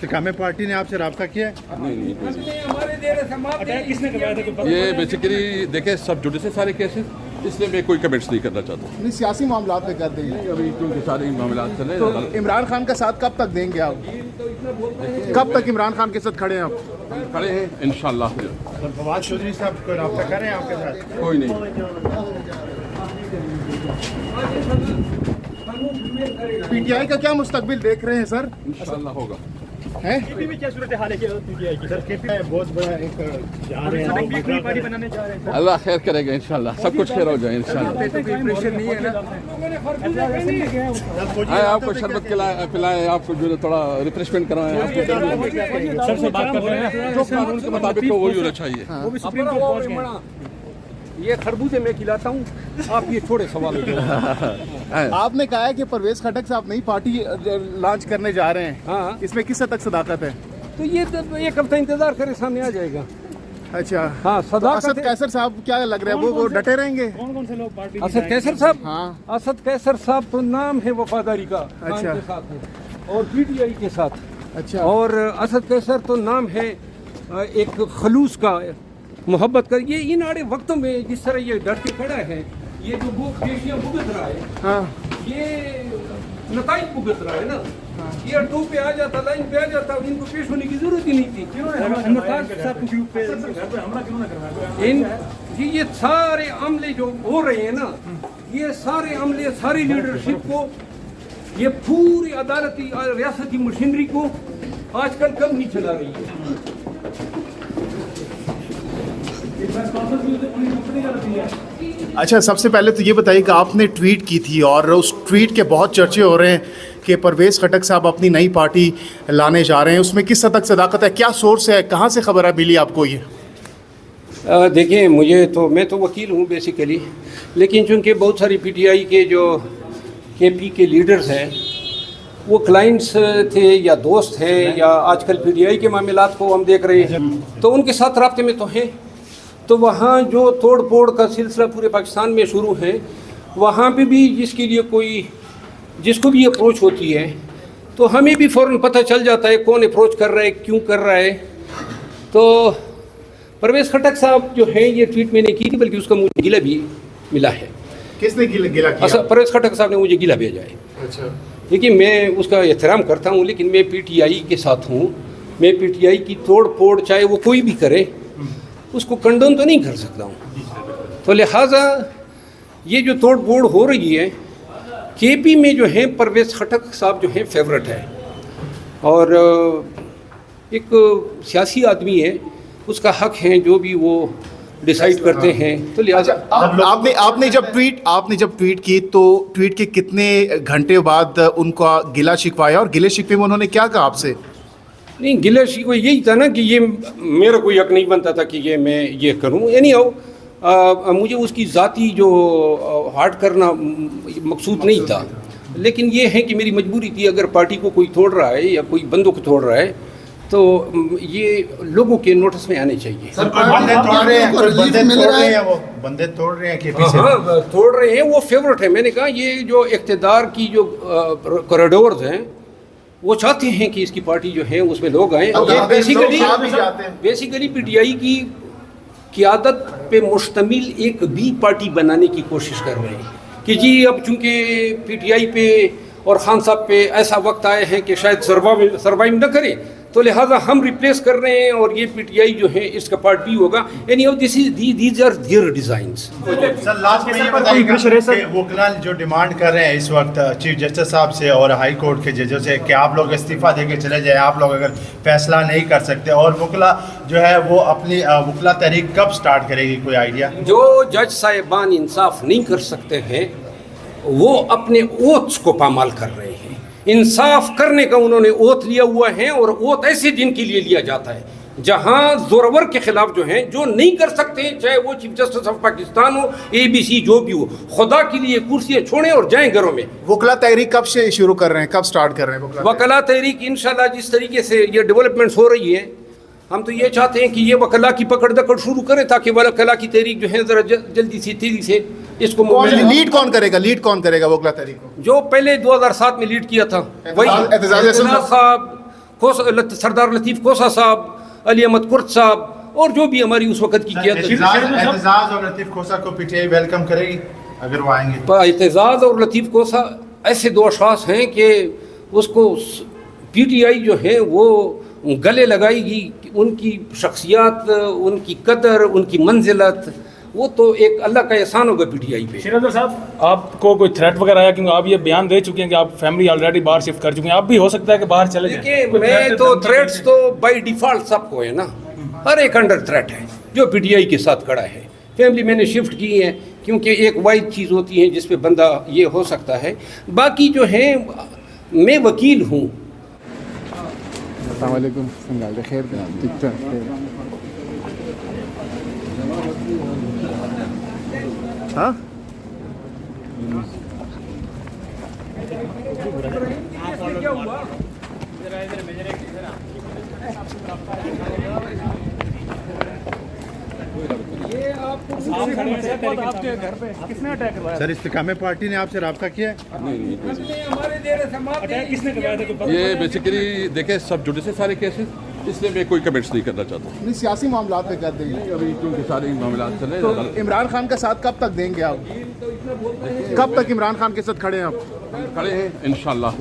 इस्तेकाम party ने आपसे रब्ता किया है? ये बेसिकली देखें सब जुडिशल सारे केसेस, इसलिए मैं कोई कमेंट्स नहीं करना चाहता। नहीं, सियासी मामला पे कर देंगे अभी क्योंकि सारे मामला चले तो इमरान खान का साथ कब तक देंगे आप? कब तक इमरान खान के साथ खड़े हैं आप? खड़े हैं इंशाल्लाह। फवाद चौधरी साहब को रब्ता कर रहे हैं आपके साथ? कोई नहीं। पीटीआई का क्या मुस्तकबिल देख रहे हैं सर? इंशाल्लाह होगा। हैं? क्या सूरत हाल है पीटीआई की? सर केपी बहुत बड़ा एक जा रहे हैं पार्टी बनाने जा रहे हैं। अल्लाह खैर करेगा इंशाल्लाह, सब कुछ खैर हो जाए इंशाल्लाह। प्रेशर नहीं है ना? आए आपको शरबत पिलाए, आपको जो है थोड़ा रिफ्रेशमेंट करवाएं, आपको सबसे बात कर रहे हैं जो कानून के मुताबिक तो वही होना चाहिए। वो भी सुप्रीम कोर्ट पहुंच गए। ये खरबूजे मैं खिलाता हूँ, आप ये छोड़े सवाल। आपने कहा है कि परवेज खटक साहब नई पार्टी लॉन्च करने जा रहे हैं, हाँ। इसमें किस हद तक सदाकत है? तो ये एक हफ्ता इंतजार करे, सामने आ जाएगा। अच्छा हाँ, तो असद कैसर साहब क्या लग रहा है, वो डटे रहेंगे? कौन से लोग पार्टी? असद कैसर साहब? हाँ। असद कैसर साहब तो नाम है वफादारी का, खान अच्छा। के साथ है और पीटीआई के साथ। अच्छा। और असद कैसर तो नाम है एक खलूस का, मोहब्बत कर। ये इन आड़े वक्तों में जिस तरह ये डर के खड़ा है, ये जो वो पेशियां भुगत रहा है, हाँ। ये नताइज भुगत रहा है ना। ये टू पे आ जाता, लाइन पे आ जाता, इनको पेश होने की जरूरत ही नहीं थी। ये सारे अमले जो हो रहे हैं ना, ये सारे अमले, सारी लीडरशिप को, ये पूरी अदालती रियासती मशीनरी को आजकल कब नहीं चला रही है। अच्छा, सबसे पहले तो ये बताइए कि आपने ट्वीट की थी और उस ट्वीट के बहुत चर्चे हो रहे हैं कि परवेज खटक साहब अपनी नई पार्टी लाने जा रहे हैं, उसमें किस हद तक सदाकत है? क्या सोर्स है, कहाँ से खबर मिली आपको ये? देखिए, मैं तो वकील हूँ बेसिकली, लेकिन चूँकि बहुत सारी पीटीआई के जो केपी के लीडर्स हैं वो क्लाइंट्स थे या दोस्त हैं, या आजकल पीटीआई के मामलात को हम देख रहे हैं, तो उनके साथ राब्ते में तो हैं। तो वहाँ जो तोड़ फोड़ का सिलसिला पूरे पाकिस्तान में शुरू है, वहाँ पे भी जिसको भी अप्रोच होती है तो हमें भी फ़ौरन पता चल जाता है कौन अप्रोच कर रहा है, क्यों कर रहा है। तो परवेज खटक साहब जो हैं, ये ट्वीट मैंने की थी, बल्कि उसका मुझे गिला भी मिला है। किसने गिला किया? अच्छा, परवेज खटक साहब ने मुझे गिला भेजा है। अच्छा। देखिए, मैं उसका एहतराम करता हूँ, लेकिन मैं पीटीआई के साथ हूँ। मैं पीटीआई की तोड़ फोड़ चाहे वो कोई भी करे, उसको कंडोन तो नहीं कर सकता हूँ। तो लिहाजा ये जो तोड़ फोड़ हो रही है, केपी में जो है परवेज खटक साहब जो है फेवरेट है, और एक सियासी आदमी है, उसका हक है जो भी वो डिसाइड करते हैं। तो लिहाजा आपने जब ट्वीट की तो ट्वीट के कितने घंटे बाद उनका गिला शिकवाया, और गिले शिकवे में उन्होंने क्या कहा आपसे? नहीं, गिले शिकवे यही था ना कि ये मेरा कोई हक नहीं बनता था कि ये मैं ये करूं। यानी मुझे उसकी ज़ाती जो हार्ट करना मकसूद नहीं था, लेकिन ये है कि मेरी मजबूरी थी। अगर पार्टी को कोई तोड़ रहा है या कोई बंदों को तोड़ रहा है, तो ये लोगों के नोटिस में आने चाहिए। सर, बंदे तोड़ रहे हैं, वो बंदे तोड़ रहे हैं केपी से। हाँ, तोड़ रहे हैं, वो फेवरेट है। मैंने कहा ये जो इक़्तिदार की जो कॉरिडोर्स हैं, वो चाहते हैं कि इसकी पार्टी जो है उसमें लोग आएँ। बेसिकली पीटीआई की क़ियादत पे मुश्तमिल एक बी पार्टी बनाने की कोशिश कर रहे हैं कि जी अब चूँकि पीटीआई पे और खान साहब पे ऐसा वक्त आए हैं कि शायद सर्वाइव न करे, तो लिहाजा हम रिप्लेस कर रहे हैं और ये पीटीआई जो है इसका पार्ट बी होगा। यानी these are their designs. Sir, last में ये बताइएगा कि वकील जो डिमांड कर रहे हैं इस वक्त चीफ जस्टिस साहब से और हाई कोर्ट के जजों से कि आप लोग इस्तीफा देके चले जाए, आप लोग अगर फैसला नहीं कर सकते, और वकील जो है वो अपनी वकील तहरीक कब स्टार्ट करेगी, कोई आइडिया? जो जज साहिबान इंसाफ नहीं कर सकते हैं, वो अपने ओथ्स को पामाल कर रहे हैं। इंसाफ करने का उन्होंने ओथ लिया हुआ है, और ओथ ऐसे दिन के लिए लिया जाता है जहां जोरवर के खिलाफ जो हैं, जो नहीं कर सकते, चाहे वो चीफ जस्टिस ऑफ पाकिस्तान हो, ABC जो भी हो, खुदा के लिए कुर्सियां छोड़ें और जाएं घरों में। वकला तहरीक कब से शुरू कर रहे हैं, कब स्टार्ट कर रहे हैं वकला तहरीक? इंशाल्लाह जिस तरीके से ये डेवलपमेंट्स हो रही है, हम तो ये चाहते हैं कि ये वकला की पकड़ दकड़ शुरू करें, ताकि वकला की तहरीक जो है ज़रा जल्दी से तेजी से इसको लीड कौन करेगा वकला तहरीक को? जो पहले 2007 में लीड किया था वही एतजाज साहब, सरदार लतीफ़ कोसा साहब, अली अहमद कुर्द साहब और जो भी हमारी उस वक़्त की क़यादत एतजाज और लतीफ़ खोसा को पीटीआई वेलकम करेगी अगर वो आएंगे? एतजाज़ और लतीफ़ कोसा ऐसे दो अशख़ास हैं कि उसको पीटीआई जो है वो गले लगाएगी। उनकी शख्सियत, उनकी कदर, उनकी मंजिलत, वो तो एक अल्लाह का एहसान होगा पीटीआई पे। शेर साहब, आपको कोई थ्रेट वगैरह आया? क्योंकि आप ये बयान दे चुके हैं कि आप फैमिली ऑलरेडी बाहर शिफ्ट कर चुके हैं, आप भी हो सकता है कि बाहर चले जाएं। देखिए, मैं तो थ्रेट्स तो बाय डिफ़ॉल्ट सबको है ना, हर एक अंडर थ्रेट है जो पीटीआई के साथ खड़ा है। फैमिली मैंने शिफ्ट की है क्योंकि एक वाइड चीज़ होती है जिस पे बंदा ये हो सकता है। बाकी जो है मैं वकील हूँ। अस्सलाम वालेकुम, खैर ठीक ठाक। हाँ सर इस्तिकामे पार्टी ने आपसे रब्ता किया है? ये बेसिकली देखें सब जुड़े से सारे केसेस, इसलिए मैं कोई कमेंट्स नहीं करना चाहता। नहीं, सियासी मामला पे कर देंगे अभी क्योंकि सारे मामला चले तो इमरान खान का साथ कब तक देंगे आप? कब तक इमरान खान के साथ खड़े हैं आप? खड़े हैं इंशाल्लाह।